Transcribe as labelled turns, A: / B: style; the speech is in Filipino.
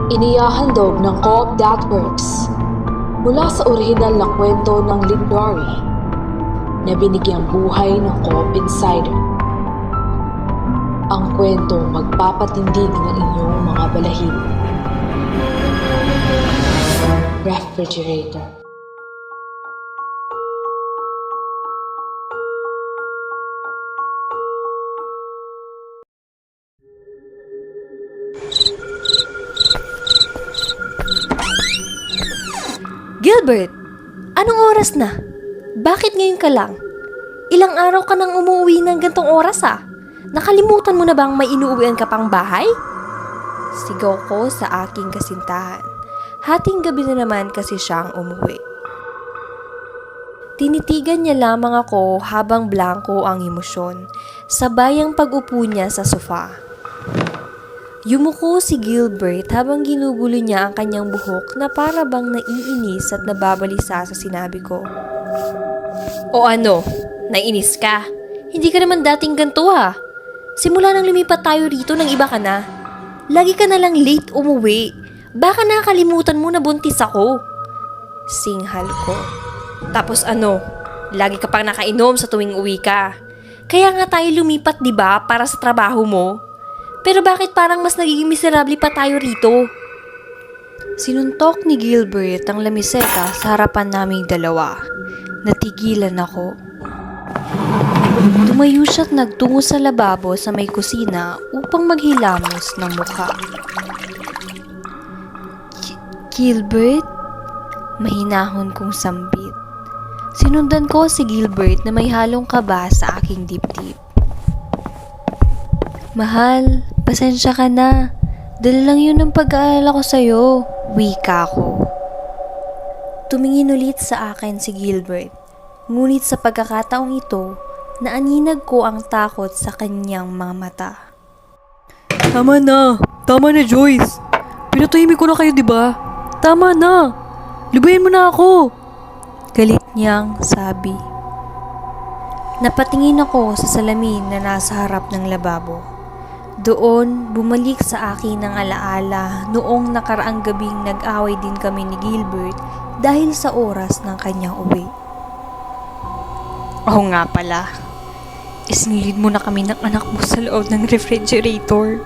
A: Inihahandog ng Co-op That Works mula sa orihinal na kwento ng Lindari na binigyang buhay ng Co-op Insider. Ang kwentong magpapatindig ng inyong mga balahibo. Refrigerator.
B: Gilbert, anong oras na? Bakit ngayon ka lang? Ilang araw ka nang umuwi ng gantong oras Nakalimutan mo na bang may inuuwian ka pang bahay? Sigaw ko sa aking kasintahan. Hating gabi na naman kasi siyang umuwi. Tinitigan niya lamang ako habang blanko ang emosyon, sabay ang pag-upo niya sa sofa. Yumuko si Gilbert habang ginugulo niya ang kanyang buhok na para bang naiinis at nababalisa sa sinabi ko. O ano? Naiinis ka? Hindi ka naman dating ganito Simula nang lumipat tayo rito nang iba ka na. Lagi ka na lang late umuwi. Baka nakalimutan mo na buntis ako. Singhal ko. Tapos ano? Lagi ka pang nakainom sa tuwing uwi ka. Kaya nga tayo lumipat, diba, para sa trabaho mo? Pero bakit parang mas nagiging miserable pa tayo rito? Sinuntok ni Gilbert ang lamiseta sa harapan naming dalawa. Natigilan ako. Tumayo siya't nagtungo sa lababo sa may kusina upang maghilamos ng mukha. Gilbert? Mahinahon kong sambit. Sinundan ko si Gilbert na may halong kaba sa aking dibdib. Mahal, pasensya ka na. Dala lang yun ang pag-aalala ko sa'yo. Wika ko. Tumingin ulit sa akin si Gilbert. Ngunit sa pagkakataong ito, naaninag ko ang takot sa kanyang mga mata. Tama na Joyce. Pinatahimik ko na kayo, diba? Tama na. Lubayan mo na ako. Galit niyang sabi. Napatingin ako sa salamin na nasa harap ng lababo. Doon, bumalik sa akin ang alaala noong nakaraang gabing nag-away din kami ni Gilbert dahil sa oras ng kanyang uwi. Oo nga pala. Isinilid mo na kami ng anak mo sa loob ng refrigerator.